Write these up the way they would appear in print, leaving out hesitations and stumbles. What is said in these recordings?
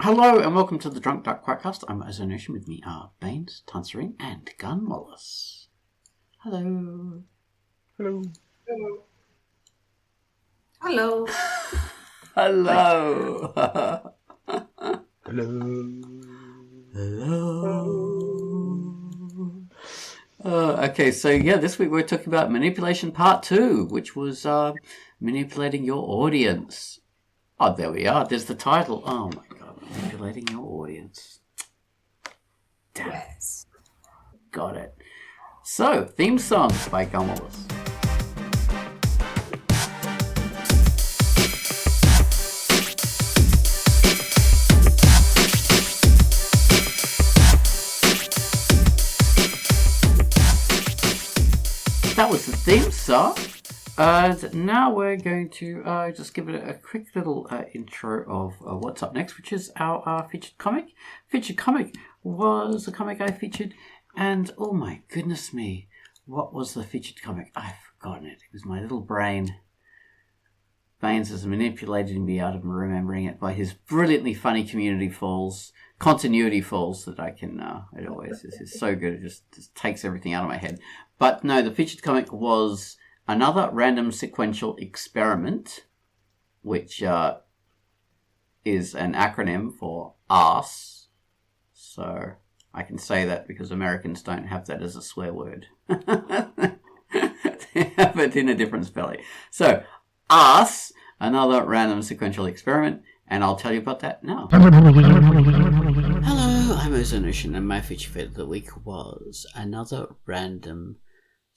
Hello and welcome to the Drunkduck Quackcast. I'm as a nation. With me are Baines, Tunserine, and Gunwallace. Hello. Hello. Hello. Hello. Hello. Hello. Okay, so this week we're talking about manipulation part 2, which was manipulating your audience. Oh, there we are. There's the title. Oh my god, manipulating your audience. Damn. Yes. Got it. So, theme song by Gunwallace. That was the theme song. And now we're going to just give it a quick little intro of what's up next, which is our featured comic. Featured comic was a comic I featured, and oh my goodness me, what was the featured comic? I've forgotten it. It was my little brain. Baines has manipulated me out of remembering it by his brilliantly funny continuity falls that I can, it always is so good, it just takes everything out of my head. But no, the featured comic was Another Random Sequential Experiment, which is an acronym for ARSE. So I can say that because Americans don't have that as a swear word. They have it in a different spelling. So ARSE, Another Random Sequential Experiment, and I'll tell you about that now. Hello, I'm Ozonushin, and my feature fit of the week was Another Random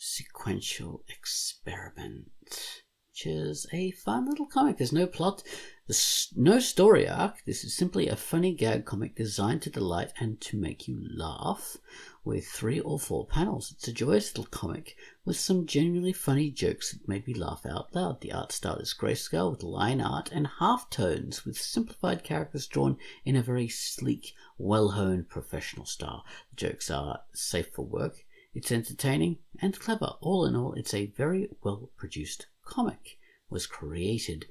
Sequential Experiment, which is a fun little comic. There's no plot, there's no story arc. This is simply a funny gag comic designed to delight and to make you laugh, with 3 or 4 panels. It's a joyous little comic with some genuinely funny jokes that made me laugh out loud. The art style is grayscale with line art and halftones, with simplified characters drawn in a very sleek, well-honed professional style. The jokes are safe for work. It's entertaining and clever. All in all, it's a very well-produced comic. It was created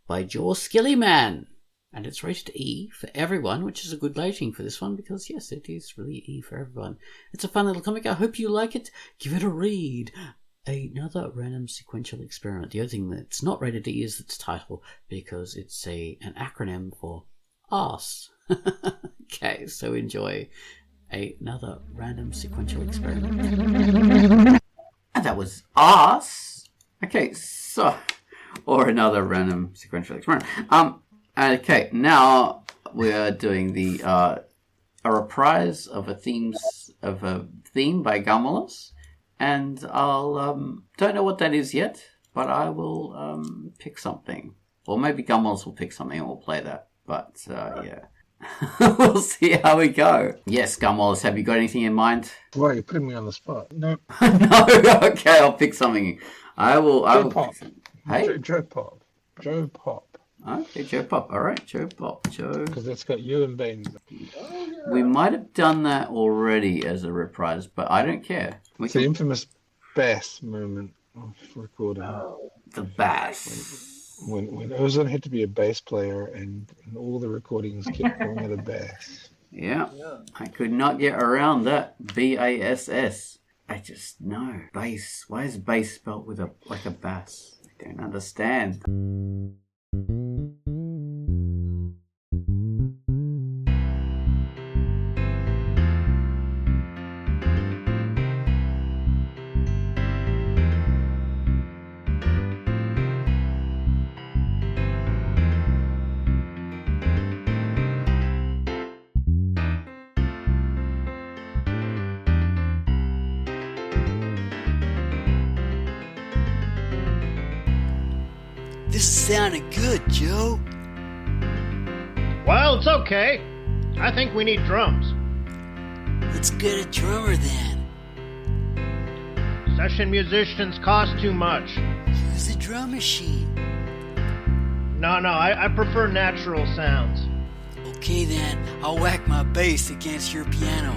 by Jaw Skilly Man, and it's rated E for everyone, which is a good rating for this one because, yes, it is really E for everyone. It's a fun little comic. I hope you like it. Give it a read. Another Random Sequential Experiment. The other thing that's not rated E is its title, because it's an acronym for ARSE. Okay, so enjoy Another Random Sequential Experiment. And that was ARSE. Okay, so, or Another Random Sequential Experiment. Okay, now we're doing a reprise of a theme by Gunwallace, and I'll don't know what that is yet, but I will pick something, or maybe Gunwallace will pick something and we'll play that. But yeah. We'll see how we go. Yes, Gunwallace, have you got anything in mind? Why, you're putting me on the spot. No. No? Okay, I'll pick something. I will Pop. Hey? Joe Pop. Okay, Joe Pop. All right, Joe Pop. Joe. Because it's got you and Baines. We might have done that already as a reprise, but I don't care. It's the infamous bass moment of recording. The bass. When Ozone had to be a bass player and all the recordings kept calling it a bass. Yeah, I could not get around that. BASS. I just know. Bass. Why is bass spelled with like a bass? I don't understand. This is sounding good, Joe. Well, it's okay. I think we need drums. Let's get a drummer then. Session musicians cost too much. Use a drum machine. No, I prefer natural sounds. Okay then, I'll whack my bass against your piano.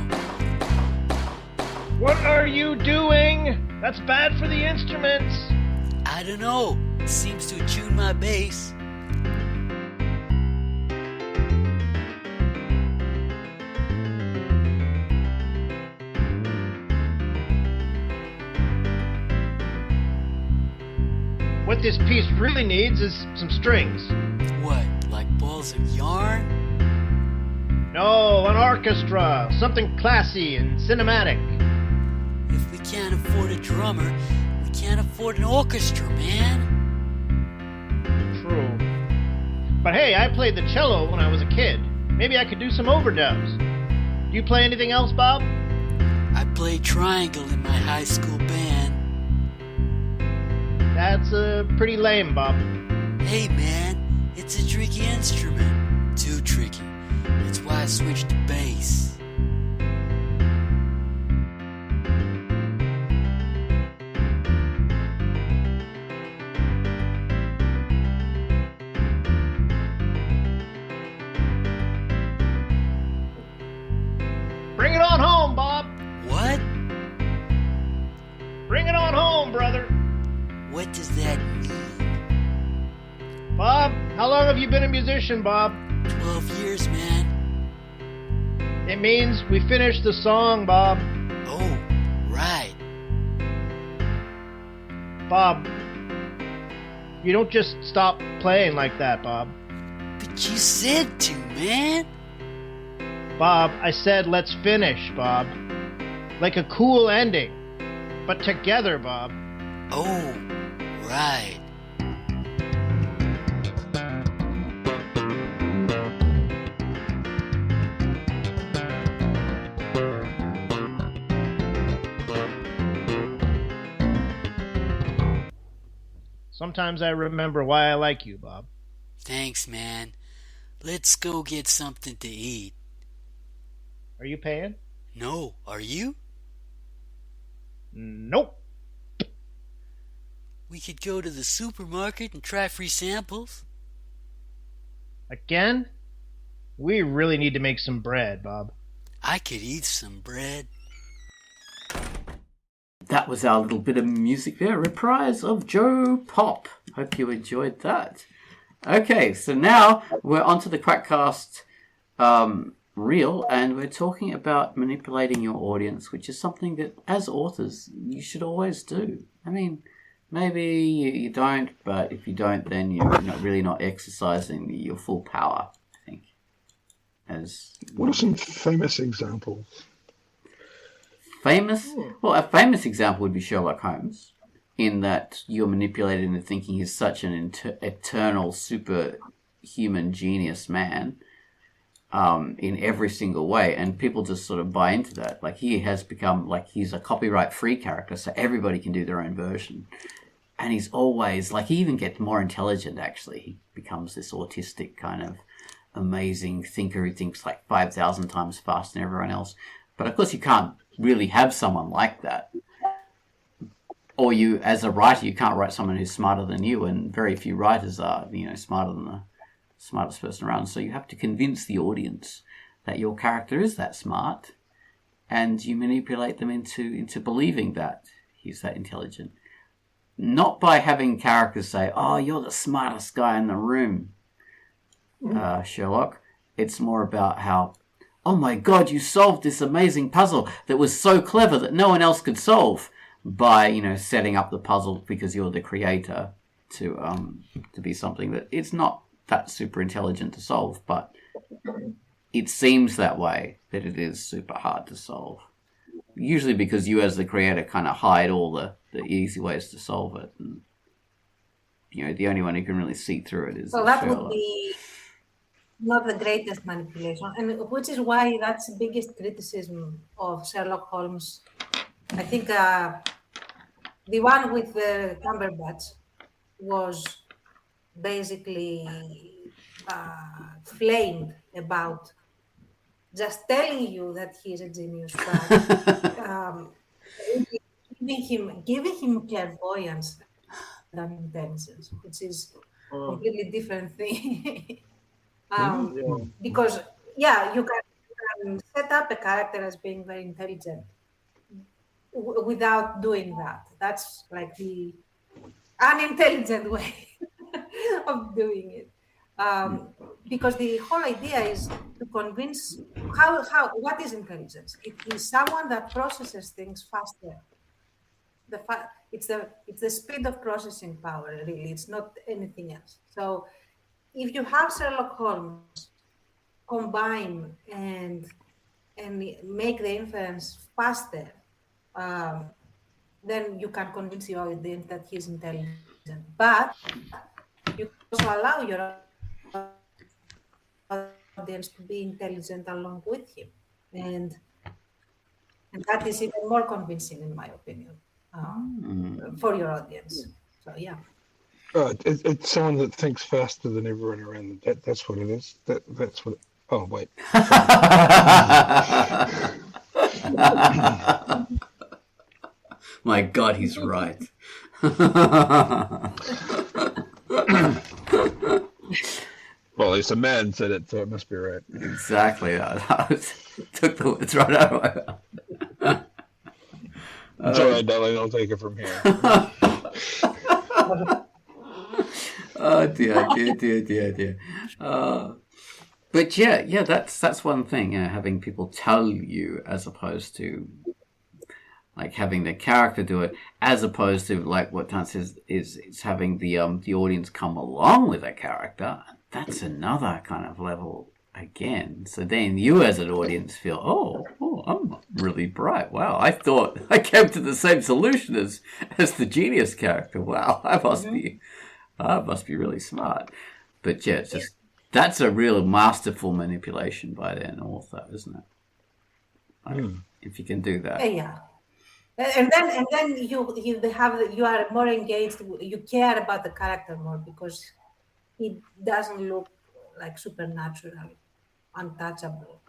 What are you doing? That's bad for the instruments. I don't know. It seems to tune my bass. What this piece really needs is some strings. What, like balls of yarn? No, an orchestra. Something classy and cinematic. If we can't afford a drummer, we can't afford an orchestra, man. True. But hey, I played the cello when I was a kid. Maybe I could do some overdubs. Do you play anything else, Bob? I played triangle in my high school band. That's pretty lame, Bob. Hey man, it's a tricky instrument. Too tricky. That's why I switched to bass. Bring it on home, Bob. What? Bring it on home, brother. What does that mean? Bob, how long have you been a musician, Bob? 12 years, man. It means we finished the song, Bob. Oh, right. Bob, you don't just stop playing like that, Bob. But you said to, man. Bob, I said let's finish, Bob. Like a cool ending. But together, Bob. Oh, right. Sometimes I remember why I like you, Bob. Thanks, man. Let's go get something to eat. Are you paying? No, are you? Nope. We could go to the supermarket and try free samples. Again? We really need to make some bread, Bob. I could eat some bread. That was our little bit of music there, reprise of Joe Pop. Hope you enjoyed that. Okay, so now we're onto the Quackcast reel, and we're talking about manipulating your audience, which is something that, as authors, you should always do. I mean, maybe you don't, but if you don't, then you're really not exercising your full power, I think. What are some famous examples? Well, a famous example would be Sherlock Holmes, in that you're manipulated into thinking he's such an eternal, superhuman genius man in every single way, and people just sort of buy into that. Like, he has become, like, he's a copyright-free character, so everybody can do their own version. And he's always, like, he even gets more intelligent, actually. He becomes this autistic kind of amazing thinker who thinks, like, 5,000 times faster than everyone else. But, of course, you can't really have someone like that. Or you, as a writer, you can't write someone who's smarter than you, and very few writers are, smarter than the smartest person around. So you have to convince the audience that your character is that smart, and you manipulate them into believing that he's that intelligent. Not by having characters say, "Oh, you're the smartest guy in the room, Sherlock." It's more about how, "Oh my God, you solved this amazing puzzle that was so clever that no one else could solve," by, setting up the puzzle because you're the creator to be something that it's not that super intelligent to solve, but it seems that way, that it is super hard to solve. Usually because you as the creator kind of hide all the easy ways to solve it. And, the only one who can really see through it is that Sherlock. would be not the greatest manipulation, and which is why that's the biggest criticism of Sherlock Holmes. I think the one with the Cumberbatch was basically flamed about just telling you that he's a genius, but giving him clairvoyance than intelligence, which is a completely different thing. Because you can set up a character as being very intelligent without doing that. That's like the unintelligent way of doing it. Because the whole idea is to convince what is intelligence? It is someone that processes things faster it's the speed of processing power. Really, it's not anything else. So if you have Sherlock Holmes combine and make the inference faster, then you can convince your audience that he's intelligent. But you also allow your audience to be intelligent along with him, and that is even more convincing, in my opinion, for your audience. So yeah. It's someone that thinks faster than everyone around them. That's what it is. That's what. Oh wait. My God, he's right. Well, at least a man said it, so it must be right. Exactly. Took the words right out of my mouth. It's all right, darling. I'll take it from here. Oh dear. But yeah, that's one thing. Having people tell you, as opposed to like having the character do it, as opposed to like what Dan says is having the audience come along with a character. That's another kind of level again. So then you as an audience feel, oh, I'm really bright. Wow, I thought I came to the same solution as the genius character. Wow, I must be really smart. But yeah, it's just that's a real masterful manipulation by an author, isn't it? If you can do that. Yeah. And then you are more engaged. You care about the character more because he doesn't look like supernatural, untouchable.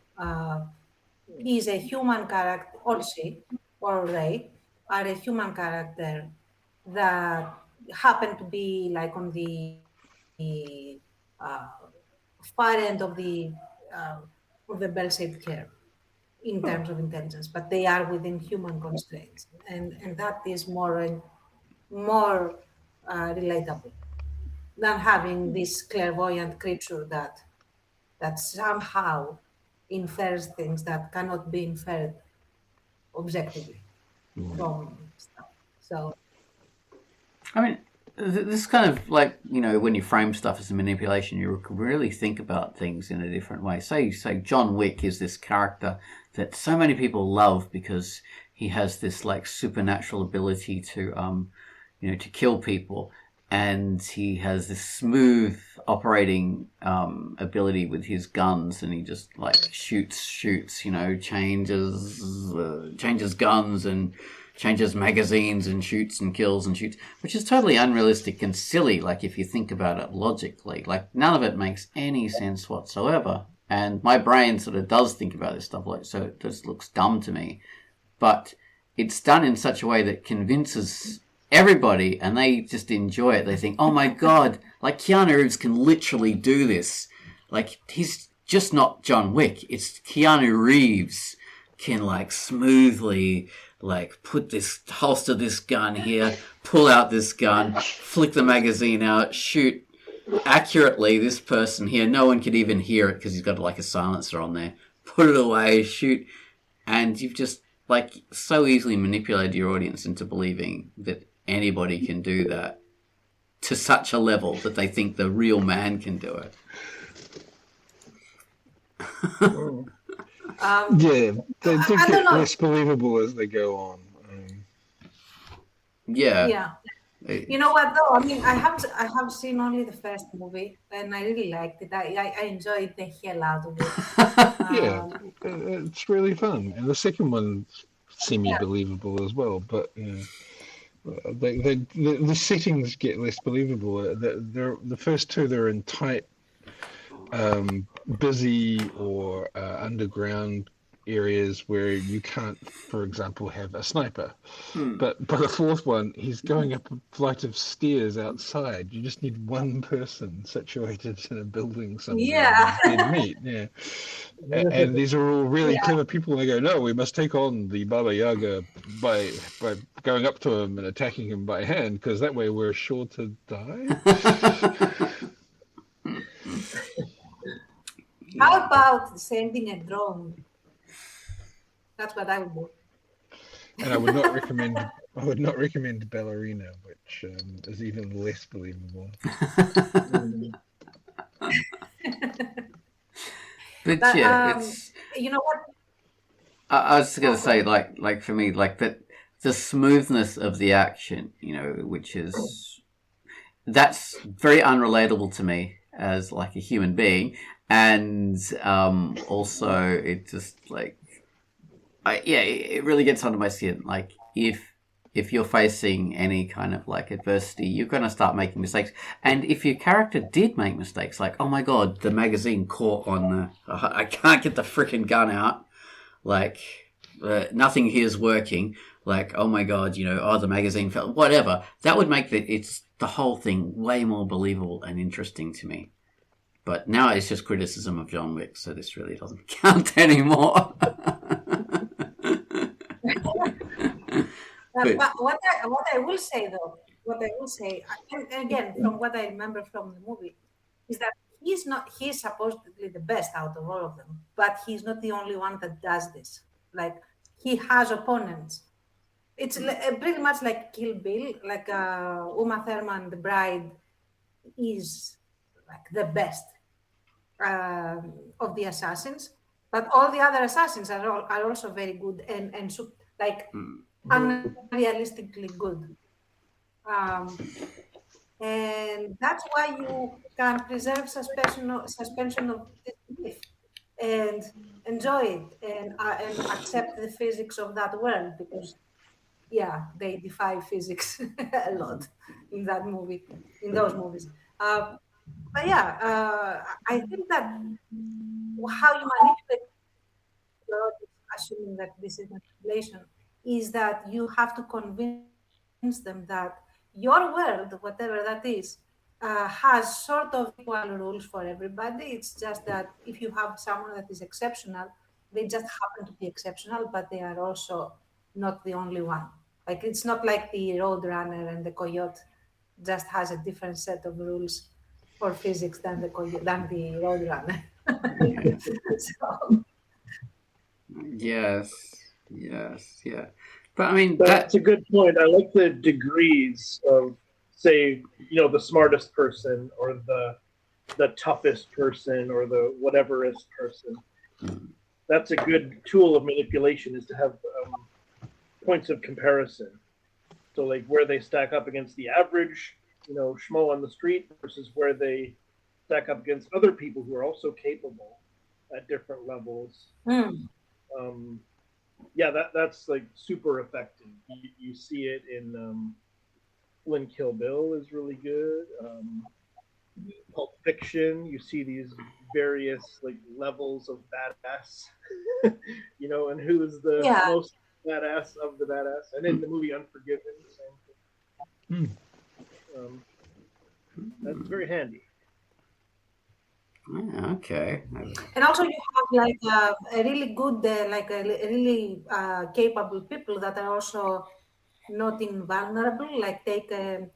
He's a human character, or she, or they are a human character that happen to be like on the far end of the bell-shaped curve in terms of intelligence, but they are within human constraints, and that is more relatable than having this clairvoyant creature that somehow infers things that cannot be inferred objectively from stuff. So, I mean, this kind of like, when you frame stuff as a manipulation, you really think about things in a different way. Say John Wick is this character that so many people love because he has this like supernatural ability to, to kill people. And he has this smooth operating ability with his guns, and he just like shoots, changes guns and changes magazines and shoots and kills and shoots, which is totally unrealistic and silly. Like if you think about it logically, like none of it makes any sense whatsoever. And my brain sort of does think about this stuff, like, so it just looks dumb to me. But it's done in such a way that convinces everybody, and they just enjoy it. They think, oh my God, like Keanu Reeves can literally do this. Like he's just not John Wick. It's Keanu Reeves can like smoothly like holster this gun here, pull out this gun, flick the magazine out, shoot accurately this person here. No one could even hear it because he's got like a silencer on there. Put it away, shoot, and you've just like so easily manipulated your audience into believing that anybody can do that to such a level that they think the real man can do it. Yeah, they do get less believable as they go on. Yeah. You know what though? I mean, I have seen only the first movie, and I really liked it. I enjoyed the hell out of it. Yeah, it's really fun, and the second one's semi-believable as well. But the settings get less believable. The first two, they're in tight, busy or underground areas where you can't, for example, have a sniper. But the fourth one, he's going up a flight of stairs outside. You just need one person situated in a building somewhere. Yeah. They'd meet. Yeah. And these are all really clever people. And they go, no, we must take on the Baba Yaga by going up to him and attacking him by hand, because that way we're sure to die. How about sending a drone? That's what I would do. And I would not recommend. I would not recommend Ballerina, which is even less believable. But But yeah, it's. you know what? I was going Oh, to go say, ahead. like for me, like that, the smoothness of the action, which is that's very unrelatable to me as like a human being, and also it just like, it really gets under my skin. Like if you're facing any kind of like adversity, you're going to start making mistakes. And if your character did make mistakes, like, oh my god, the magazine caught on the, I can't get the freaking gun out, like, nothing here is working, like, oh my god, the magazine fell, whatever, that would make the whole thing way more believable and interesting to me. But now it's just criticism of John Wick, so this really doesn't count anymore. But what I will say though, and again from what I remember from the movie, is that he's supposedly the best out of all of them, but he's not the only one that does this. Like he has opponents. It's pretty much like Kill Bill, like Uma Thurman, the bride, is like the best of the assassins, but all the other assassins are also very good and like unrealistically good. And that's why you can preserve suspension of disbelief and enjoy it and accept the physics of that world, because they defy physics a lot in those movies. But I think that how you manipulate your audience, assuming that this is manipulation, is that you have to convince them that your world, whatever that is, has sort of equal rules for everybody. It's just that if you have someone that is exceptional, they just happen to be exceptional, but they are also not the only one. Like it's not like the Roadrunner and the Coyote just has a different set of rules for physics than the Roadrunner. So, Yes, yeah. But I mean, that's a good point. I like the degrees of, say, the smartest person or the toughest person or the whateverest person. That's a good tool of manipulation, is to have points of comparison. So like where they stack up against the average, schmo on the street versus where they stack up against other people who are also capable at different levels. That's like super effective. You see it in when Kill Bill is really good. Pulp Fiction, you see these various like levels of badass, and who is the most badass of the badass. And in the movie Unforgiven, the same thing. That's very handy. Yeah, okay. and also you have like a really good, really capable people that are also not invulnerable. Like take I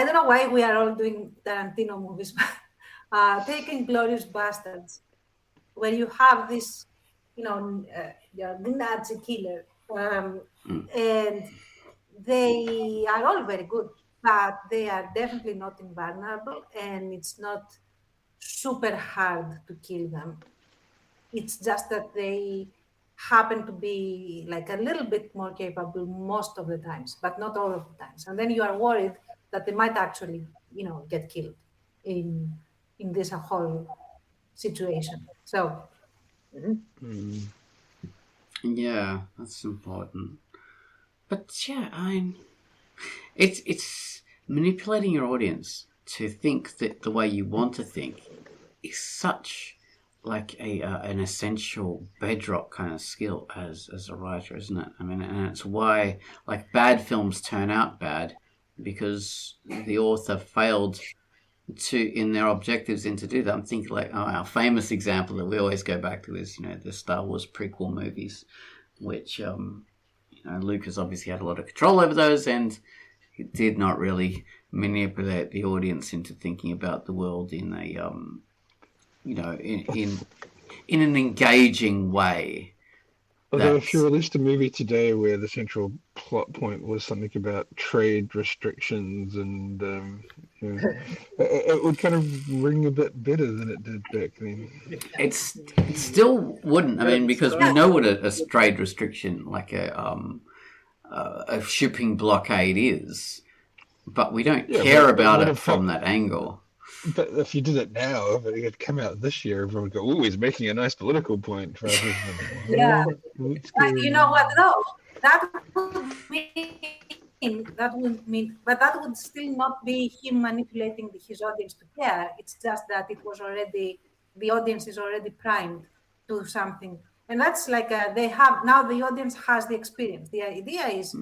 don't know why we are all doing Tarantino movies, but taking Glorious Bastards, where you have this, the Nazi killer, and they are all very good, but they are definitely not invulnerable, and it's not super hard to kill them. It's just that they happen to be like a little bit more capable most of the times, but not all of the times. And then you are worried that they might actually, get killed in this whole situation. So, yeah, that's important. But yeah, I mean, it's manipulating your audience to think that the way you want to think is such like an essential bedrock kind of skill as a writer, isn't it? I mean, and it's why like bad films turn out bad, because the author failed in their objectives and to do that. I'm thinking like our famous example that we always go back to is the Star Wars prequel movies, which Lucas obviously had a lot of control over those, and he did not really manipulate the audience into thinking about the world in a in an engaging way. Although if you released a movie today where the central plot point was something about trade restrictions and you know, it would kind of ring a bit better than it did back then. It still wouldn't. I mean, because we know what a trade restriction, like a shipping blockade is, but we don't care about it from that angle. But if you did it now, if it had come out this year, everyone would go, "Oh, he's making a nice political point." Rather than, Yeah. You know what though? That would mean, but that would still not be him manipulating his audience to care. It's just that it was already, the audience is already primed to something. And that's like they have, now the audience has the experience. The idea is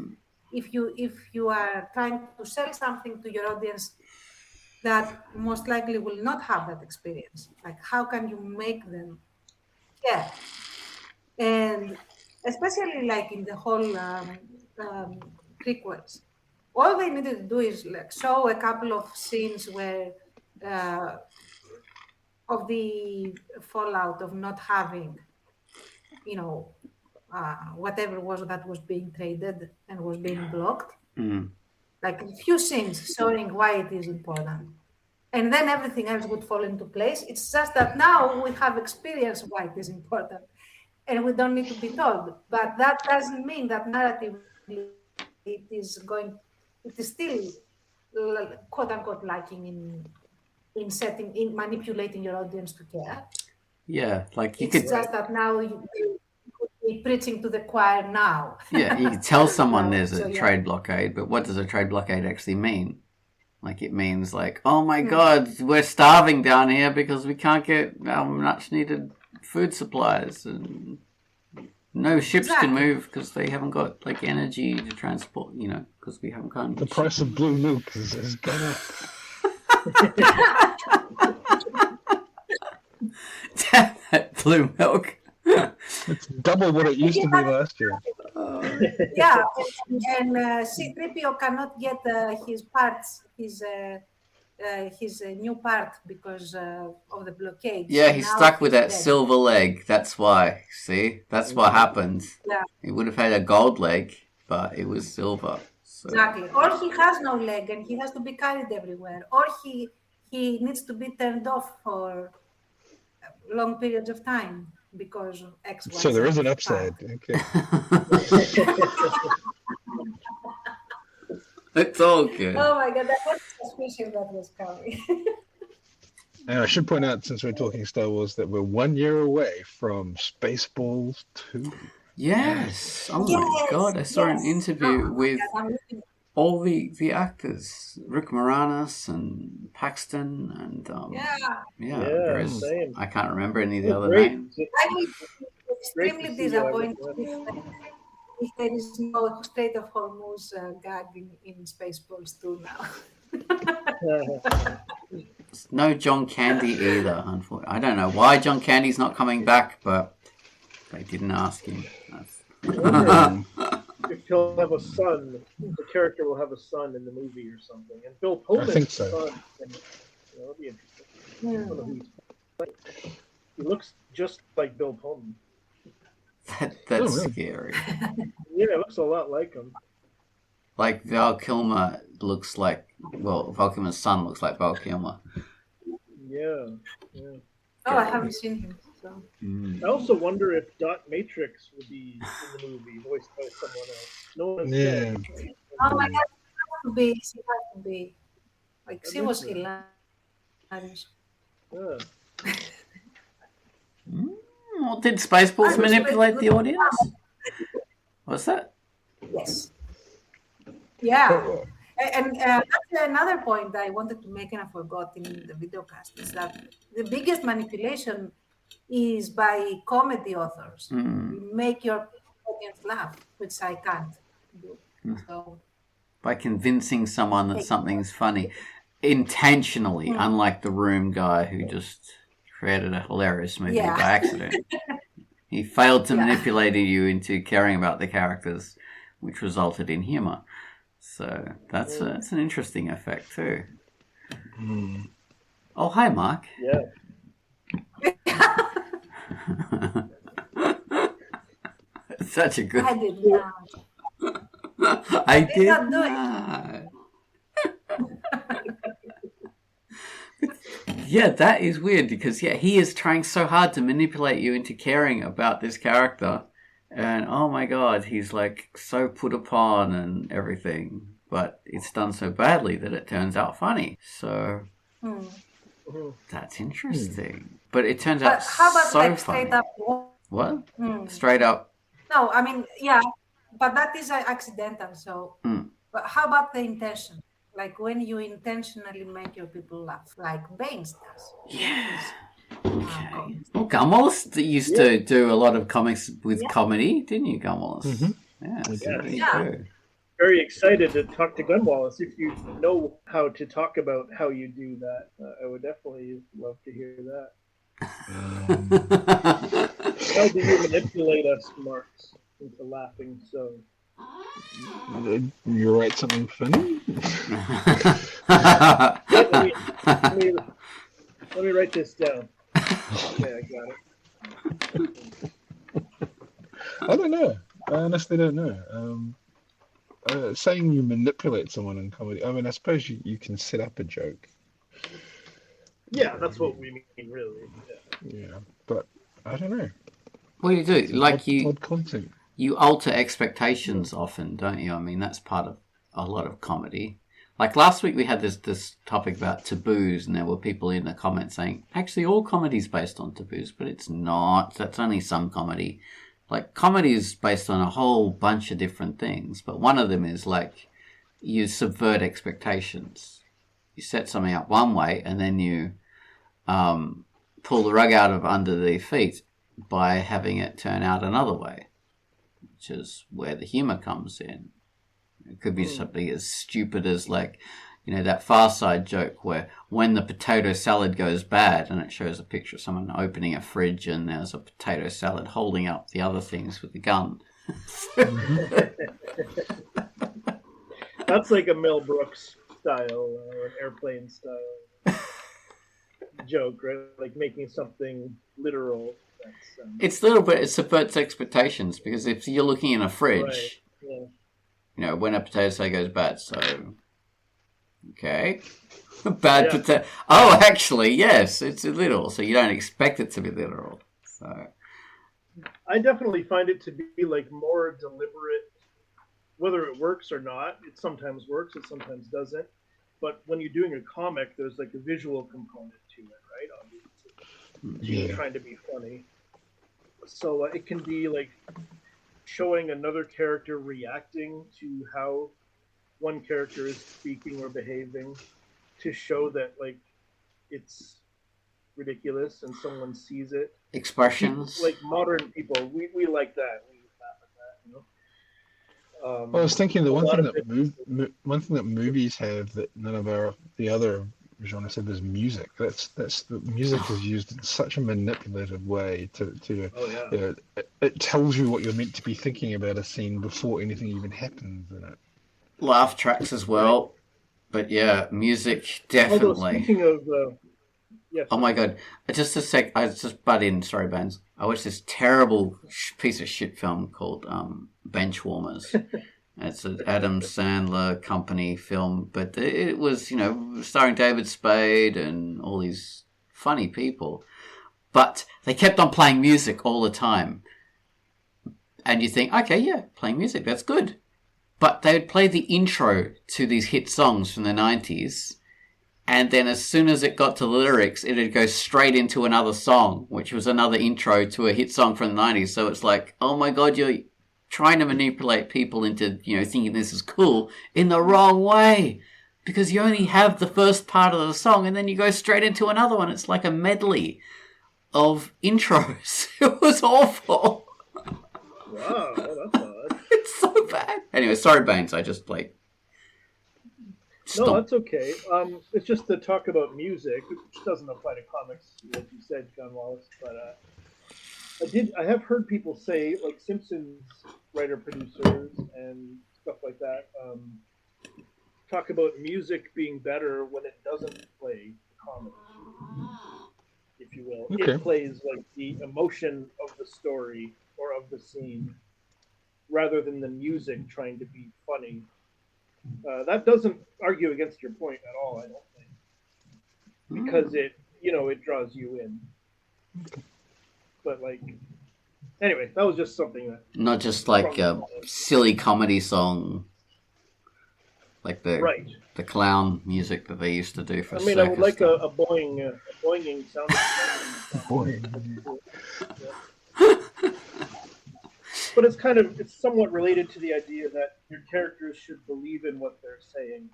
if you are trying to sell something to your audience that most likely will not have that experience, like how can you make them care? And especially like in the whole prequels, all they needed to do is like show a couple of scenes where of the fallout of not having, you know, whatever was that was being traded and was being blocked. Like a few scenes showing why it is important. And then everything else would fall into place. It's just that now we have experienced why it is important. And we don't need to be told. But that doesn't mean that narratively it is still quote unquote lacking in manipulating your audience to care. Yeah, like It's just that now you could be preaching to the choir now. Yeah, you can tell someone there's a trade blockade, but what does a trade blockade actually mean? Like it means like, oh my God, we're starving down here because we can't get our much needed food supplies, and no ships can move because they haven't got like energy to transport, you know, because we haven't got the price of blue milk has gone up. Damn that blue milk. It's double what it used to be last year. Yeah, and C-3PO cannot get his parts, his new part because of the blockade. Yeah, he's stuck with that silver leg. That's why. See, that's what happened. Yeah, he would have had a gold leg, but it was silver. So. Exactly. Or he has no leg and he has to be carried everywhere, or he needs to be turned off for long periods of time because X, Y, so there is an upside. Okay. It's all good. Oh my God, that was suspicious that was coming. And I should point out, since we're talking Star Wars, that we're 1 year away from Spaceballs 2. Yes. Oh my God, I saw an interview with all the actors, Rick Moranis and Paxton, and there is, I can't remember any of the other names. I will be extremely disappointed if there is no Strait of Hormuz gag in Spaceballs 2 now. No John Candy either, unfortunately. I don't know why John Candy's not coming back, but they didn't ask him. If he'll have a son, the character will have a son in the movie or something. And Bill Pullman's son, that'll be interesting. He looks just like Bill Pullman. That's scary. Yeah, it looks a lot like him. Like Val Kilmer looks like, well, Val Kilmer's son looks like Val Kilmer. Yeah. Oh, I haven't seen him. So. I also wonder if Dot Matrix would be in the movie, voiced by someone else. No one said. Oh my God, she has to be. Like, she was hilarious. Well, did Spaceballs manipulate the audience? What's that? Yes. Yeah. And that's another point that I wanted to make and I forgot in the video cast, is that the biggest manipulation is by comedy authors. You make your audience laugh, which I can't do. So, by convincing someone that something's funny intentionally, unlike the Room guy who just created a hilarious movie by accident. He failed to manipulate you into caring about the characters, which resulted in humor. So that's an interesting effect too. Oh, hi, Mark. Yeah. Such a good. I did not. I did did not do it. not. Yeah, that is weird because he is trying so hard to manipulate you into caring about this character, and oh my god, he's like so put upon and everything, but it's done so badly that it turns out funny. So that's interesting, but it turns out how about so like funny. straight up? What? Straight up? No, I mean, yeah, but that is accidental. So, but how about the intention? Like when you intentionally make your people laugh, like Baines does. Yeah. Okay. Well, Gunwallace used to do a lot of comics with comedy, didn't you, Gunwallace? Mm-hmm. Yeah, so there you Yeah. go. Very excited to talk to Gunwallace. If you know how to talk about how you do that, I would definitely love to hear that. How do you manipulate us, Marks, into laughing so? You write something funny? Let me write this down. Okay, I got it. I don't know. I honestly don't know. Saying you manipulate someone in comedy, I mean, I suppose you can set up a joke. Yeah, that's what we mean, really. Yeah, but I don't know. What do you do? Like odd content. You alter expectations often, don't you? I mean, that's part of a lot of comedy. Like last week we had this topic about taboos, and there were people in the comments saying, actually all comedy's based on taboos, but it's not. That's only some comedy. Like comedy is based on a whole bunch of different things, but one of them is like you subvert expectations. You set something up one way, and then you pull the rug out of under their feet by having it turn out another way, which is where the humor comes in. It could be something as stupid as like, you know, that Far Side joke where when the potato salad goes bad and it shows a picture of someone opening a fridge and there's a potato salad holding up the other things with the gun. That's like a Mel Brooks style or an Airplane style joke, right? Like making something literal. It's little bit, it subverts expectations because if you're looking in a fridge, right. you know, when a potato salad goes bad, so okay. Bad potato. Oh, actually, yes, it's literal, so you don't expect it to be literal. So I definitely find it to be like more deliberate, whether it works or not. It sometimes works, it sometimes doesn't. But when you're doing a comic, there's like a visual component to it, right? Obviously. You're trying to be funny. So it can be like showing another character reacting to how one character is speaking or behaving to show that like it's ridiculous and someone sees it. Expressions. Like modern people, we like that. We laugh at that, you know. Well, I was thinking the one thing that movies have that none of the other genre said is music. That's the music is used in such a manipulative way to you know, it tells you what you're meant to be thinking about a scene before anything even happens in it. Laugh tracks as well, but yeah, music definitely. Although speaking of, oh my god! Just a sec. I just butt in. Sorry, Bones. I watched this terrible piece of shit film called Benchwarmers. It's an Adam Sandler company film, but it was, you know, starring David Spade and all these funny people. But they kept on playing music all the time. And you think, okay, yeah, playing music, that's good. But they would play the intro to these hit songs from the 90s, and then as soon as it got to the lyrics, it would go straight into another song, which was another intro to a hit song from the 90s. So it's like, oh my god, you're trying to manipulate people into, you know, thinking this is cool in the wrong way. Because you only have the first part of the song and then you go straight into another one. It's like a medley of intros. It was awful. Wow, that's odd. It's so bad. Anyway, sorry, Baines. I just, like... No, that's okay. It's just to talk about music, which doesn't apply to comics, like you said, Gunwallace, but... I have heard people say, like Simpsons writer-producers and stuff like that, talk about music being better when it doesn't play comedy, if you will. Okay. It plays like the emotion of the story or of the scene. rather than the music trying to be funny. That doesn't argue against your point at all, I don't think, because it draws you in. But like, anyway, that was just something that Not just like a silly comedy song, like the clown music that they used to do for. I mean, I would like a boinging sound. But it's somewhat related to the idea that your characters should believe in what they're saying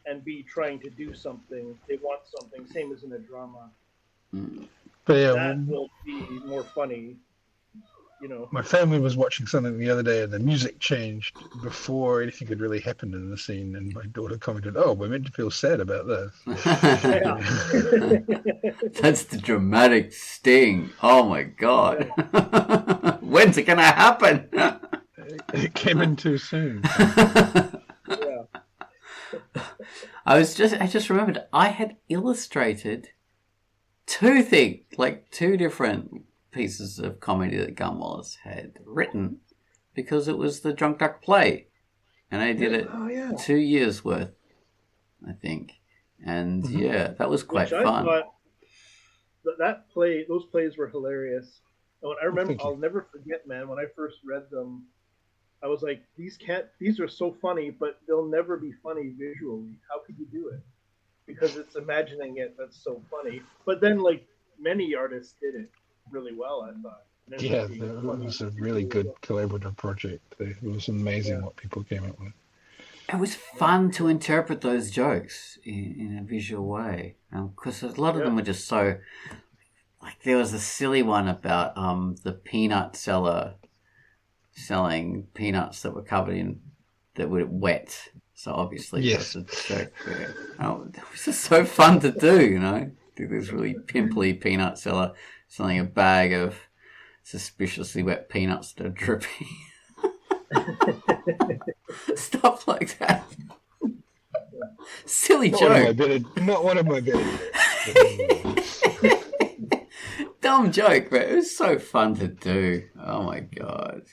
and be trying to do something. They want something, same as in a drama. But yeah, that will be more funny. My family was watching something the other day, and the music changed before anything had really happened in the scene. And my daughter commented, "Oh, we're meant to feel sad about this." That's the dramatic sting. Oh my god! When's it gonna happen? It came in too soon. Yeah. I just remembered I had illustrated two different pieces of comedy that Gunwallace had written because it was the Drunkduck play, and I did it 2 years worth, I think, and that was quite fun. I thought those plays were hilarious. And I remember, I'll never forget, man, when I first read them, I was like, these are so funny, but they'll never be funny visually. How could you do it? Because it's imagining it that's so funny. But then, like, many artists did it really well, I thought. Yeah, it was a really good collaborative project. It was amazing what people came up with. It was fun to interpret those jokes in a visual way, because a lot of them were just so. Like there was a silly one about the peanut seller selling peanuts that were covered in that were wet. So obviously, yes, that's a joke. It was just so fun to do, This really pimply peanut seller selling a bag of suspiciously wet peanuts that are dripping. Stuff like that. Silly joke. Not one of my better. Dumb joke, but it was so fun to do. Oh my god.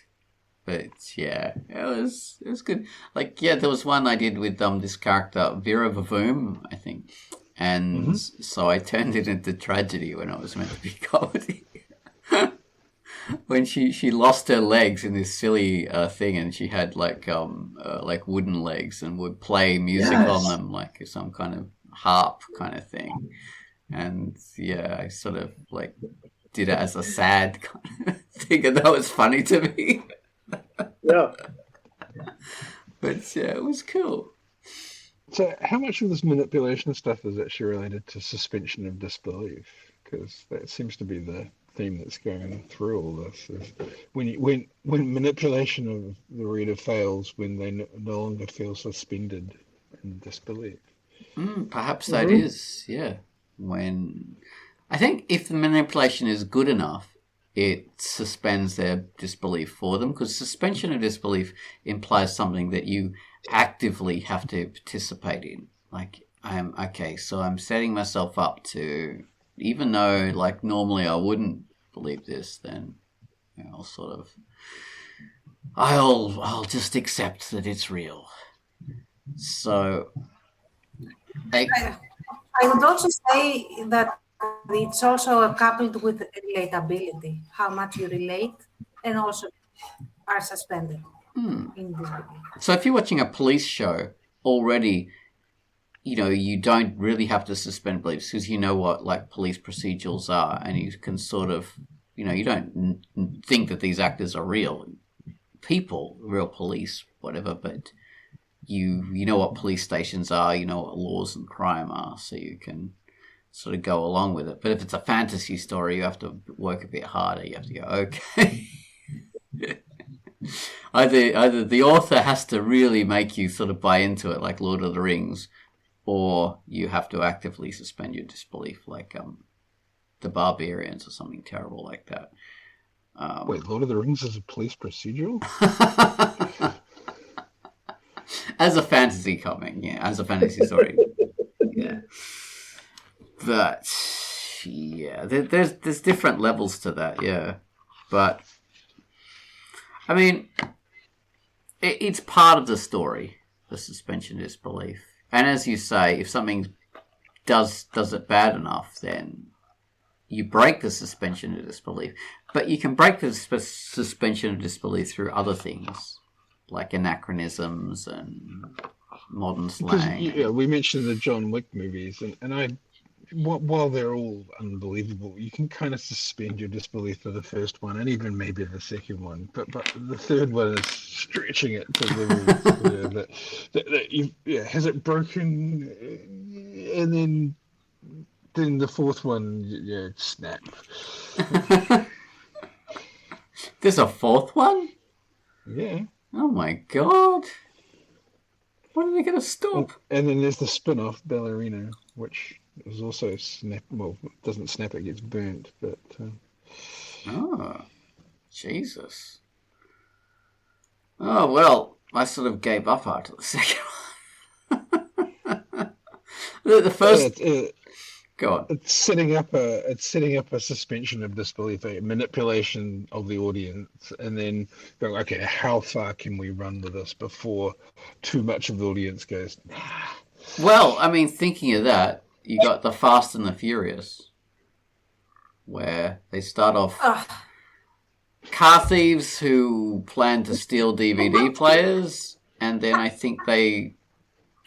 But yeah, it was good. Like there was one I did with this character Vera Vavoom, I think. And so I turned it into tragedy when it was meant to be comedy. When she lost her legs in this silly thing, and she had like wooden legs and would play music on them like some kind of harp kind of thing. And I sort of like did it as a sad kind of thing, and that was funny to me. Yeah. But it was cool. So how much of this manipulation stuff is actually related to suspension of disbelief? Because that seems to be the theme that's going through all this. Is when manipulation of the reader fails, when they no longer feel suspended in disbelief. Perhaps that is, when I think if the manipulation is good enough, it suspends their disbelief for them, because suspension of disbelief implies something that you actively have to participate in. Like, I'm setting myself up to, even though like normally I wouldn't believe this, then I'll just accept that it's real. So I would also say that it's also coupled with relatability, how much you relate and also are suspended in this belief. So if you're watching a police show already, you don't really have to suspend beliefs because you know what like police procedures are, and you can sort of, you don't think that these actors are real people, real police, whatever, but you know what police stations are, you know what laws and crime are, so you can sort of go along with it. But if it's a fantasy story, you have to work a bit harder. You have to go, okay. Either the author has to really make you sort of buy into it, like Lord of the Rings, or you have to actively suspend your disbelief, like the Barbarians or something terrible like that. Wait, Lord of the Rings is a police procedural? As a fantasy comic, as a fantasy story, But there's different levels to that, But I mean, it's part of the story, the suspension of disbelief. And as you say, if something does it bad enough, then you break the suspension of disbelief. But you can break the suspension of disbelief through other things, like anachronisms and modern slang. Because, we mentioned the John Wick movies, and while they're all unbelievable, you can kind of suspend your disbelief for the first one and even maybe the second one. But the third one is stretching it to levels has it broken, and then the fourth one, snap. There's a fourth one? Yeah. Oh my god. When are they going to stop? And then there's the spin-off, Ballerina, which is also doesn't snap, it gets burnt, but... Oh, Jesus. Oh, well, I sort of gave up after the second one. The first... Go on. It's setting up a suspension of disbelief, a manipulation of the audience, and then going, okay, how far can we run with this before too much of the audience goes, nah. Well, I mean, thinking of that, you got the Fast and the Furious, where they start off car thieves who plan to steal DVD players, and then I think they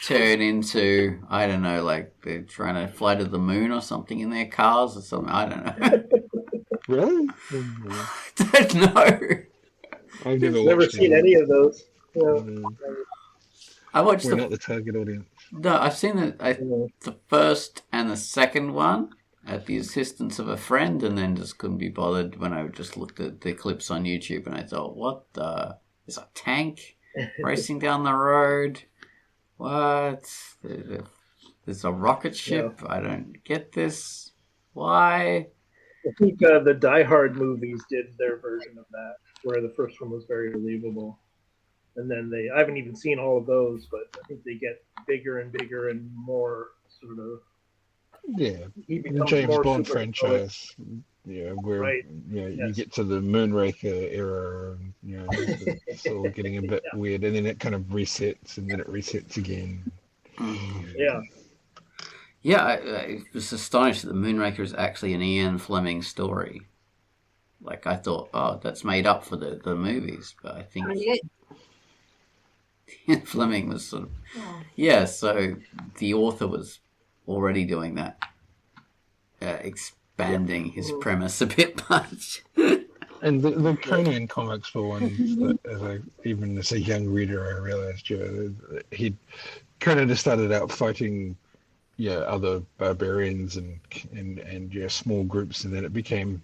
turn into, I don't know, like they're trying to fly to the moon or something in their cars or something. I don't know. Really? I don't know. I've never seen any of those. I watched We're not the target audience. No, I've seen the first and the second one at the assistance of a friend, and then just couldn't be bothered when I just looked at the clips on YouTube, and I thought, what the... There's a tank racing down the road. What? There's a rocket ship. Yeah. I don't get this. Why? I think the Die Hard movies did their version of that, where the first one was very believable. And then I haven't even seen all of those, but I think they get bigger and bigger and more sort of... Yeah, the James Bond franchise. Yeah, where right. You get to the Moonraker era, and it's all getting a bit weird, and then it kind of resets, and then it resets again. Yeah. Yeah, I was astonished that the Moonraker is actually an Ian Fleming story. Like, I thought, that's made up for the movies, but I think Ian Fleming was sort of... Yeah, so the author was already doing that. Expanding his premise a bit much. And the Conan comics were ones that, even as a young reader, I realized, Conan just started out fighting, other barbarians and small groups, and then it became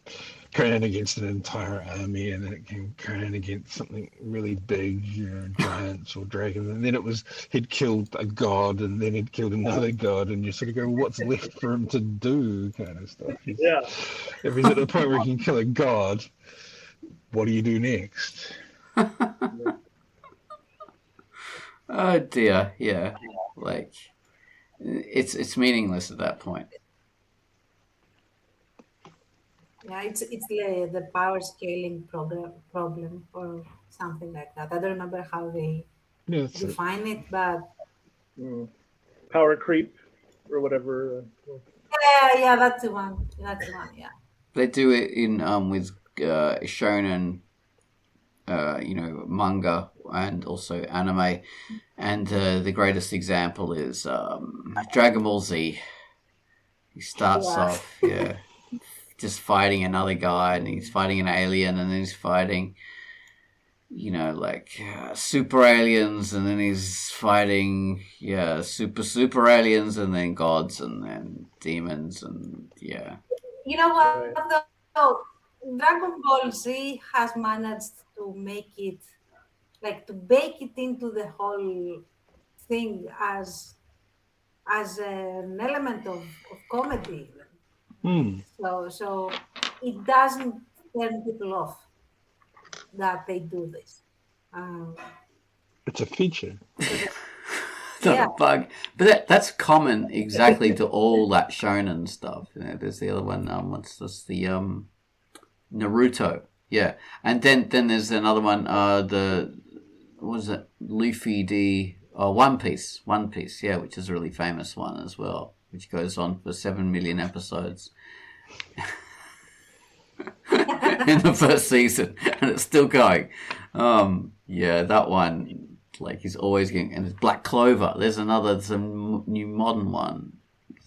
Conan against an entire army, and then it became Conan against something really big, giants or dragons, and then he'd killed a god, and then he'd killed another god, and you sort of go, what's left for him to do, kind of stuff. If he's at the point where he can kill a god, what do you do next? Oh dear, yeah, like it's meaningless at that point. Yeah, it's the power scaling problem or something like that. I don't remember how they define it, but power creep or whatever. Yeah, that's the one. Yeah. They do it in with shonen, manga and also anime, and the greatest example is Dragon Ball Z. He starts off, just fighting another guy, and he's fighting an alien, and then he's fighting, super aliens, and then he's fighting, super aliens, and then gods, and then demons, and You know what, though? Dragon Ball Z has managed to make it, to bake it into the whole thing as an element of comedy. So it doesn't turn people off that they do this. It's a feature. Not a bug, but that's common exactly to all that shonen stuff. There's the other one. What's this? The Naruto. Yeah, and then there's another one. what was it? Luffy D. Oh, One Piece. One Piece, yeah, which is a really famous one as well, which goes on for 7 million episodes in the first season, and it's still going. Yeah, that one, like, he's always getting, and it's Black Clover. There's some new modern one.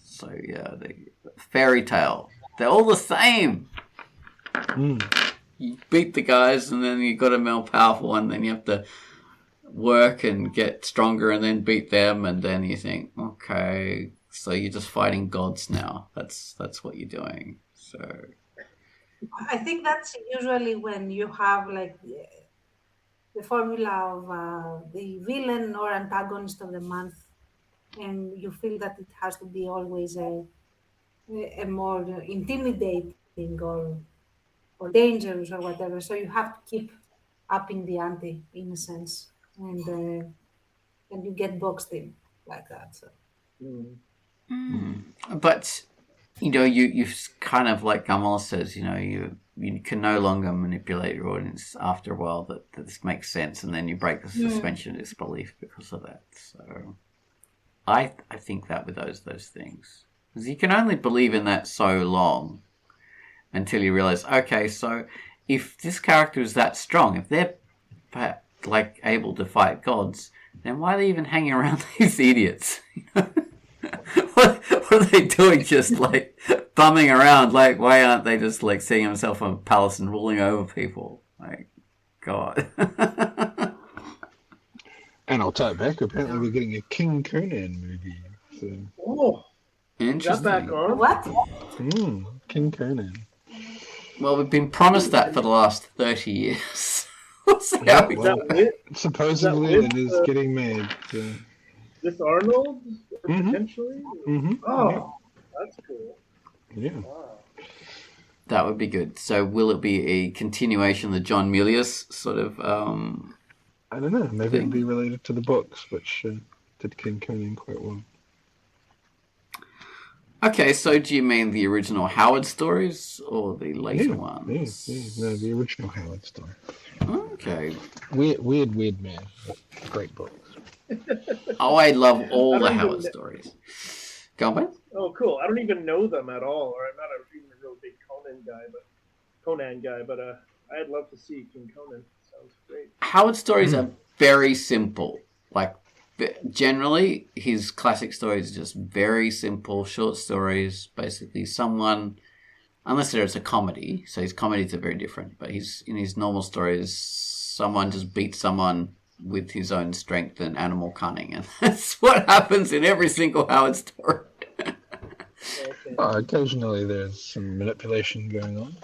So yeah, Fairy Tale. They're all the same. You beat the guys, and then you got a more powerful one. Then you have to work and get stronger, and then beat them. And then you think, okay, so you're just fighting gods now. That's what you're doing. So I think that's usually when you have like the formula of the villain or antagonist of the month, and you feel that it has to be always a more intimidating or dangerous or whatever. So you have to keep upping the ante in a sense, and you get boxed in like that. So. But you kind of, like Gunwallace says, you can no longer manipulate your audience after a while. That this makes sense, and then you break the suspension of disbelief because of that. So I think that with those things, because you can only believe in that so long until you realize, okay, so if this character is that strong, if they're like able to fight gods, then why are they even hanging around these idiots? What are they doing? Just like bumming around? Like, why aren't they just like setting themselves on a palace and ruling over people? Like, God. And I'll tie it back. Apparently, we're getting a King Conan movie. So. Oh, interesting. Back on? What? King Conan. Well, we've been promised that for the last 30 years. We'll see how we go. Supposedly, it is getting made. So. With Arnold, potentially? Oh, that's cool. Yeah. Wow. That would be good. So will it be a continuation of the John Milius sort of... I don't know. Maybe it'd be related to the books, which did King Conan quite well. Okay, so do you mean the original Howard stories or the later ones? Yeah. No, the original Howard story. Okay. Weird man. Great books. Oh, I love all the Howard stories. Go on, Ben. Oh, cool. I don't even know them at all, or I'm not even a real big Conan guy, but I'd love to see King Conan. Sounds great. Howard stories are very simple. Like, generally, his classic stories are just very simple, short stories. Basically, someone, unless there's a comedy, so his comedies are very different, but in his normal stories, someone just beats someone with his own strength and animal cunning, and that's what happens in every single Howard story. Okay. Occasionally there's some manipulation going on,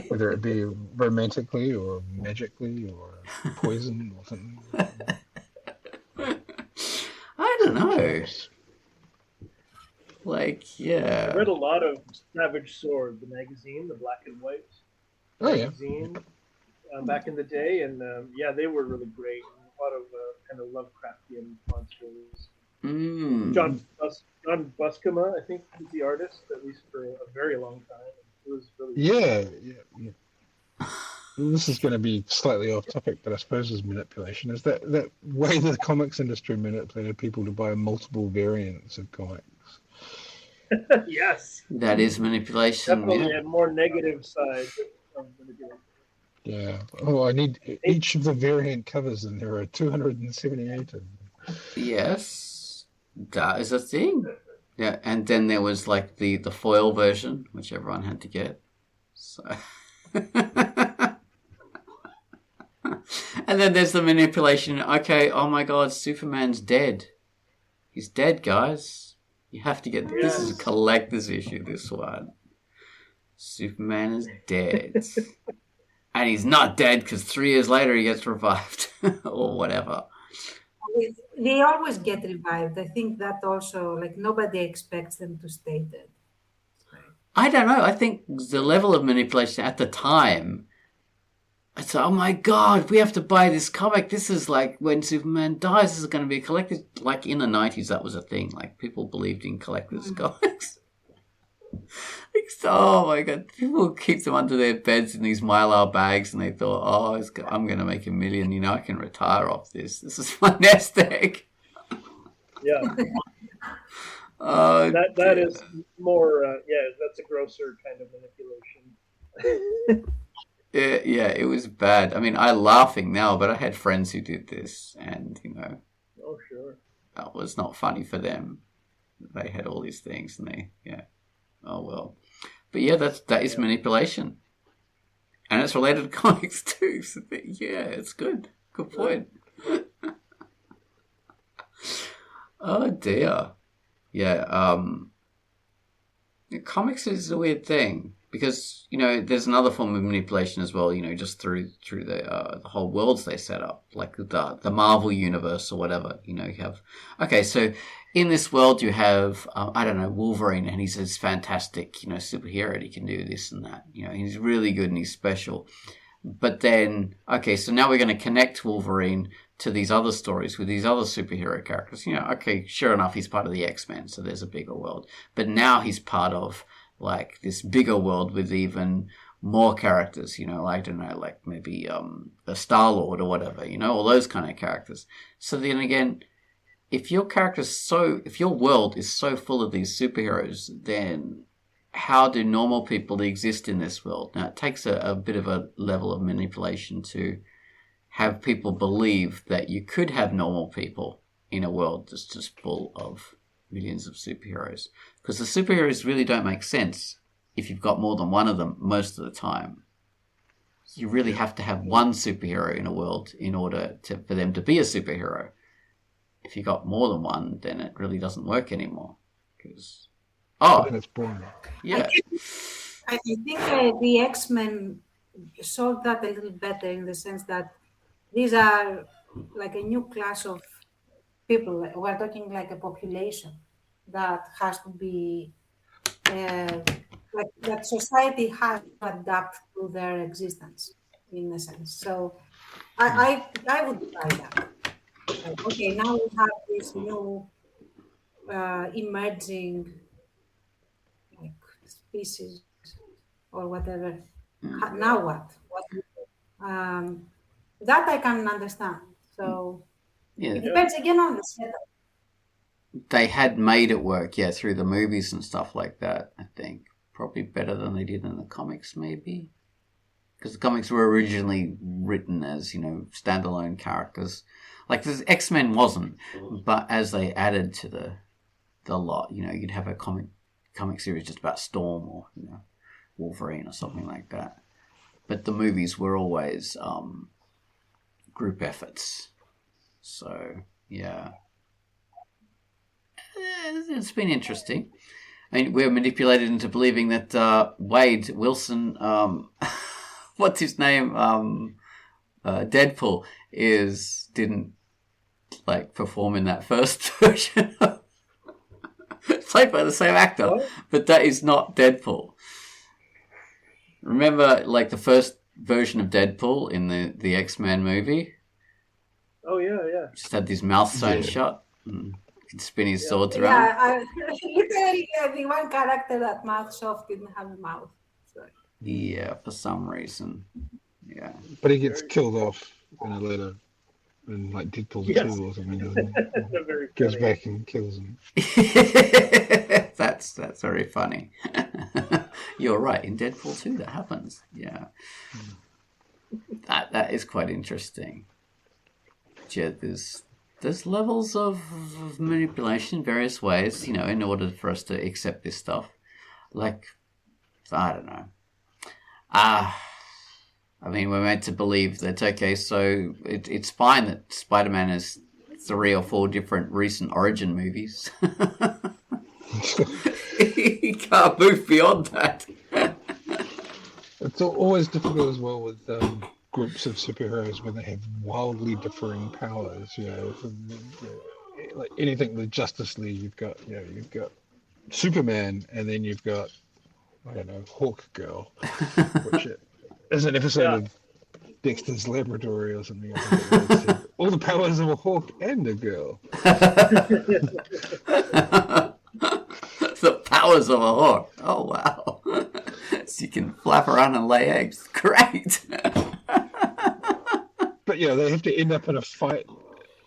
whether it be romantically or magically or poison or something. I don't know. Like, yeah. I read a lot of Savage Sword, the magazine, the black and white magazine, back in the day, and they were really great. A lot of kind of Lovecraftian monsters. John Buscema, I think, was the artist, at least for a very long time. It was really Yeah. This is going to be slightly off topic, but I suppose is manipulation. Is that way the comics industry manipulated people to buy multiple variants of comics? Yes. That is manipulation. Definitely a more negative side of manipulation. Yeah. Oh, I need each of the variant covers, and there are 278 of them. Yes. That is a thing. Yeah, and then there was like the foil version, which everyone had to get. So and then there's the manipulation. Okay, oh my God, Superman's dead. He's dead, guys. You have to get this is a collector's issue, this one. Superman is dead. And he's not dead because 3 years later he gets revived or whatever. They always get revived. I think that also, like, nobody expects them to stay dead. I don't know. I think the level of manipulation at the time, I said, oh my God, we have to buy this comic. This is like when Superman dies, this is going to be a collector's. Like in the 90s, that was a thing. Like people believed in collector's comics. Oh my god, people keep them under their beds in these Mylar bags and they thought, oh, I'm going to make $1 million, I can retire off this. This is my nest egg. Yeah. Oh, that is more, that's a grosser kind of manipulation. Yeah, it was bad. I mean, I'm laughing now, but I had friends who did this and, Oh, sure. that was not funny for them. They had all these things and oh well. But yeah, that is manipulation. And it's related to comics too. So yeah, it's good. Good point. Oh dear. Yeah, comics is a weird thing because, there's another form of manipulation as well, just through the whole worlds they set up, like the Marvel universe or whatever, you have. Okay, so in this world you have, Wolverine, and he's this fantastic, superhero, and he can do this and that, he's really good and he's special. But then, okay, so now we're going to connect Wolverine to these other stories with these other superhero characters. Okay, sure enough, he's part of the X-Men, so there's a bigger world. But now he's part of, like, this bigger world with even more characters, I don't know, like maybe a Star-Lord or whatever, all those kind of characters. So then again, if your world is so full of these superheroes, then how do normal people exist in this world? Now, it takes a bit of a level of manipulation to have people believe that you could have normal people in a world that's just full of millions of superheroes. Because the superheroes really don't make sense if you've got more than one of them most of the time. You really have to have one superhero in a world in order for them to be a superhero. If you've got more than one, then it really doesn't work anymore. Because then it's boring. Yeah. I think the X-Men solved that a little better in the sense that these are like a new class of people. We're talking like a population that has to be, like that society has to adapt to their existence in a sense. So I would try that. Like, okay, now we have this new emerging like species or whatever. Now what? That I can understand. So it depends again on the setup. They had made it work, through the movies and stuff like that, I think. Probably better than they did in the comics, maybe. Because the comics were originally written as, standalone characters. Like, this X-Men wasn't, but as they added to the lot, you'd have a comic series just about Storm or, Wolverine or something like that. But the movies were always group efforts. So, yeah. It's been interesting. I mean, we're manipulated into believing that Wade Wilson, what's his name? Deadpool didn't like perform in that first version. Played by the same actor, but that is not Deadpool. Remember, like the first version of Deadpool in the X-Men movie? Oh yeah. Just had his mouth sewn shut. And could spin his swords around. Yeah, literally the one character that mouth soft didn't have a mouth. So. Yeah, for some reason. Yeah. But he gets killed off in a later, in like Deadpool 2 or something, doesn't he? Goes back and kills him. That's very funny. You're right. In Deadpool 2, that happens. Yeah. That is quite interesting. Yeah, there's levels of manipulation in various ways, in order for us to accept this stuff. Like, I don't know. I mean, we're meant to believe that, okay, so it's fine that Spider-Man has 3 or 4 different recent origin movies. He can't move beyond that. It's always difficult as well with groups of superheroes when they have wildly differing powers. Like anything with Justice League, you've got Superman, and then you've got Hawk Girl, which is an episode of Dexter's Laboratory or something. All the powers of a hawk and a girl. The powers of a hawk. Oh, wow. So you can flap around and lay eggs. Great. But yeah, they have to end up in a fight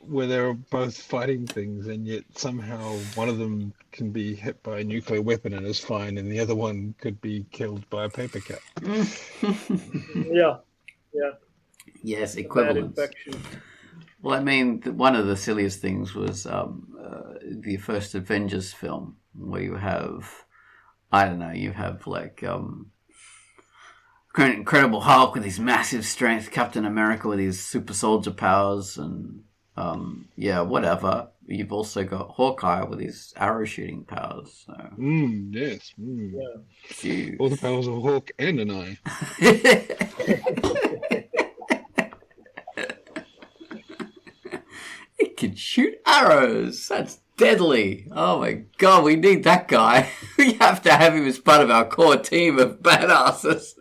where they're both fighting things, and yet somehow one of them can be hit by a nuclear weapon and is fine, and the other one could be killed by a paper cut. Yeah. Yeah. Yes, Bad equivalence. infection. Well, I mean, one of the silliest things was the first Avengers film, where you have, I don't know, you have like Incredible Hulk with his massive strength, Captain America with his super soldier powers, and yeah, whatever. You've also got Hawkeye with his arrow shooting powers. So. Yes. Yeah. All the powers of a hawk and an eye. He can shoot arrows. That's deadly. Oh my god, we need that guy. We have to have him as part of our core team of badasses.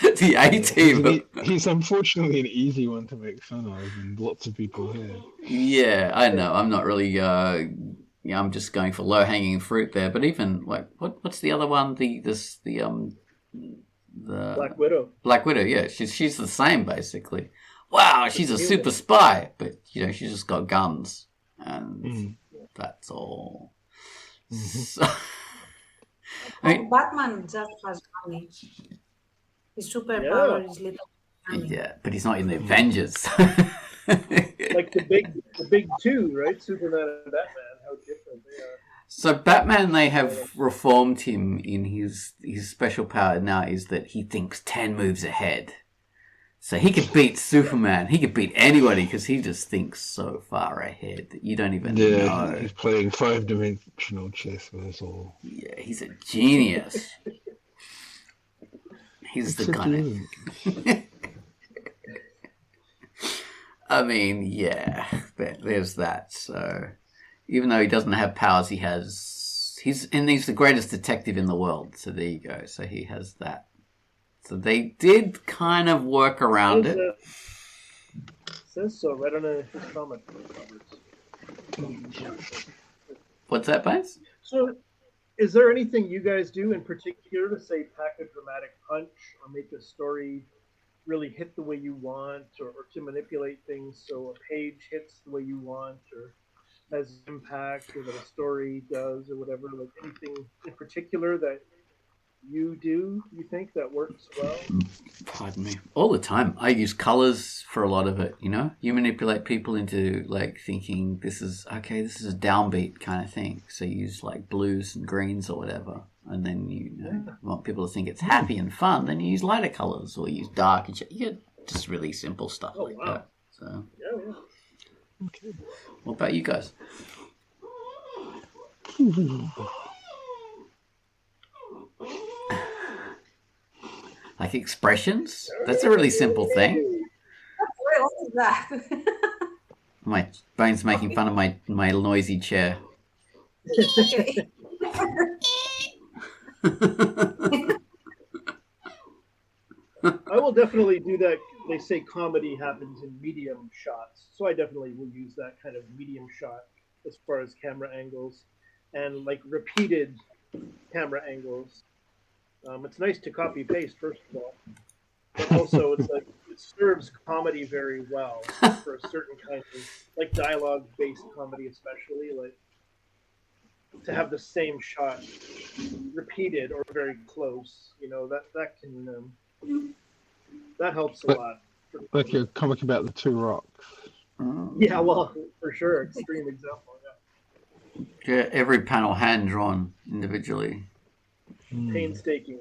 The A-team. He's unfortunately an easy one to make fun of, and lots of people have. Yeah, I know. I'm not really. I'm just going for low-hanging fruit there. But even like, what's the other one? The Black Widow. Black Widow. Yeah, she's the same basically. Wow, she's a super spy, but she's just got guns, and that's all. So, I mean, Batman just has money. His superpower is little money. yeah, but he's not in the Avengers. Like the big two, right? Superman and Batman. How different they are. So Batman, they have reformed him in his special power now is that he thinks 10 moves ahead. So he could beat Superman. He could beat anybody because he just thinks so far ahead that you don't even know. He's playing 5-dimensional chess with us all. Yeah, he's a genius. He's the guy. I mean, yeah, there's that. So even though he doesn't have powers, he's the greatest detective in the world. So there you go. So he has that. So they did kind of work around it. Says so right on his comic. What's that, Baines? So, is there anything you guys do in particular to say pack a dramatic punch or make a story really hit the way you want, or to manipulate things so a page hits the way you want, or has impact, or that a story does, or whatever? Like anything in particular that you think that works well? Pardon me. All the time. I use colors for a lot of it, You manipulate people into like thinking this is a downbeat kind of thing. So you use like blues and greens or whatever. And then you want people to think it's happy and fun, then you use lighter colors or use dark and shit. You get just really simple stuff that. So Okay. What about you guys? Like expressions? That's a really simple thing. What is that? My brain's making fun of my noisy chair. Okay. I will definitely do that. They say comedy happens in medium shots, so I definitely will use that kind of medium shot as far as camera angles and like repeated camera angles. It's nice to copy paste, first of all, but also it's like it serves comedy very well for a certain kind of like dialogue based comedy, especially like to have the same shot repeated or very close. That can that helps a lot. Like your comic about the two rocks. Yeah, well, for sure, extreme example. Yeah, every panel hand drawn individually. Painstaking.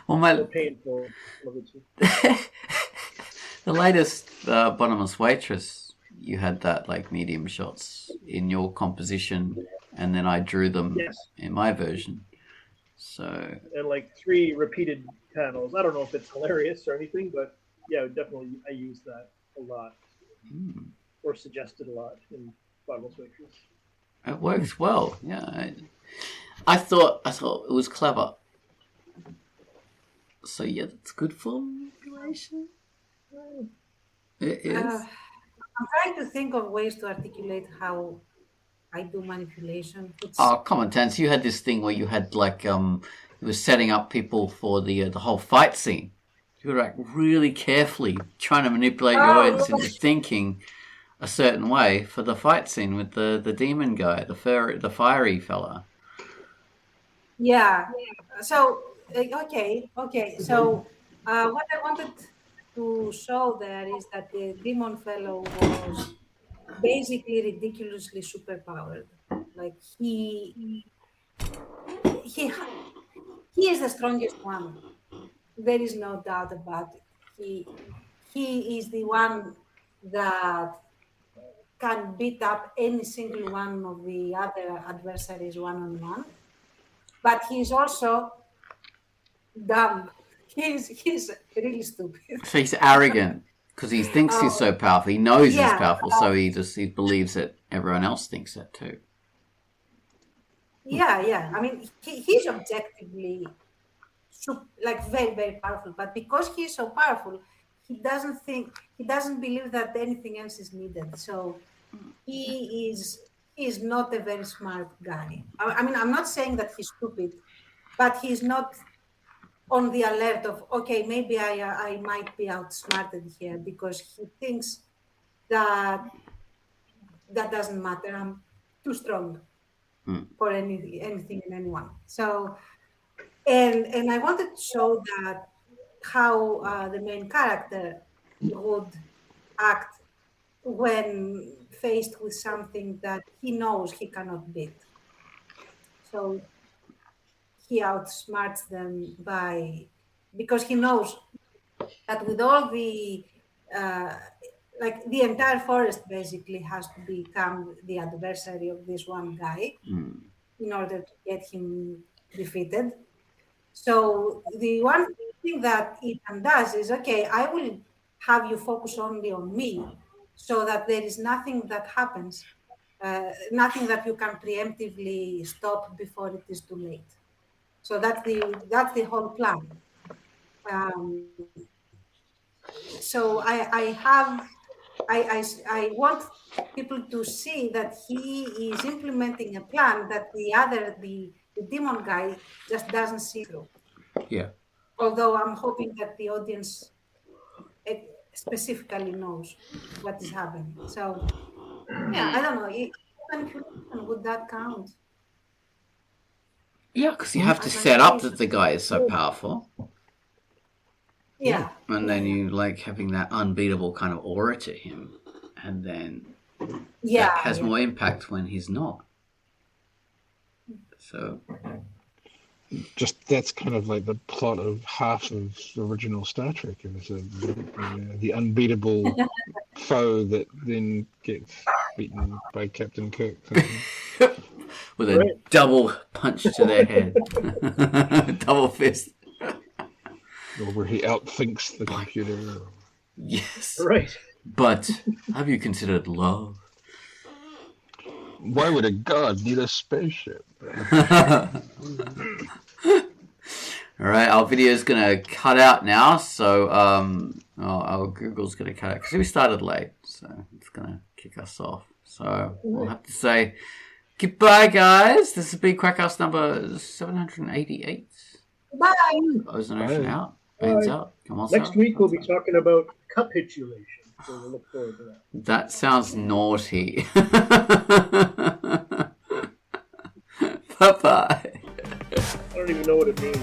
Well, Painful. the latest Bottomless Waitress, you had that like medium shots in your composition, and then I drew them in my version. So and like 3 repeated panels. I don't know if it's hilarious or anything, but yeah, definitely I use that a lot, or suggested a lot in Bottomless Waitress. It works well. Yeah, I thought it was clever. So yeah, that's good for manipulation. It is. I'm trying to think of ways to articulate how I do manipulation. Oh, come on, Tans. You had this thing where you had like you were setting up people for the whole fight scene. You were like really carefully trying to manipulate your audience into thinking a certain way for the fight scene with the demon guy, the fiery fella. Yeah. So okay. So what I wanted to show there is that the demon fellow was basically ridiculously superpowered. Like he is the strongest one. There is no doubt about it. He is the one that can beat up any single one of the other adversaries one-on-one. But he's also dumb. He's really stupid. So he's arrogant because he thinks he's so powerful. He knows he's powerful, so he believes that everyone else thinks that too. Yeah. I mean, he's objectively like very, very powerful. But because he's so powerful, he doesn't believe that anything else is needed. So he is not a very smart guy. I mean, I'm not saying that he's stupid, but he's not on the alert of, okay, maybe I might be outsmarted here, because he thinks that doesn't matter. I'm too strong for anything and anyone. So, and I wanted to show that how the main character would act when faced with something that he knows he cannot beat. So he outsmarts them because he knows that with all the like the entire forest basically has to become the adversary of this one guy in order to get him defeated. So the one thing that Ethan does is, okay, I will have you focus only on me, so that there is nothing that happens, nothing that you can preemptively stop before it is too late. So that's the whole plan. So I want people to see that he is implementing a plan that the demon guy just doesn't see through. Yeah. Although I'm hoping that the audience specifically knows what is happening. So yeah, I don't know. Would that count? Yeah, because you have to set up that the guy is so powerful. Yeah. And then you like having that unbeatable kind of aura to him. And then that has more impact when he's not. So just that's kind of like the plot of half of the original Star Trek. It was the unbeatable foe that then gets beaten by Captain Kirk. With a double punch to their head. Double fist. Or where he outthinks the computer. Yes. Right. But have you considered love? Why would a god need a spaceship? All right, our video is going to cut out now, so our Google's going to cut out because we started late, so it's going to kick us off. So we'll have to say goodbye, guys. This has been Quackcast number 788. Bye. Ozonation out. Bands out. Come on, Next week we'll be talking about capitulation, so we'll look forward to that. That sounds naughty. Bye-bye. I don't even know what it means.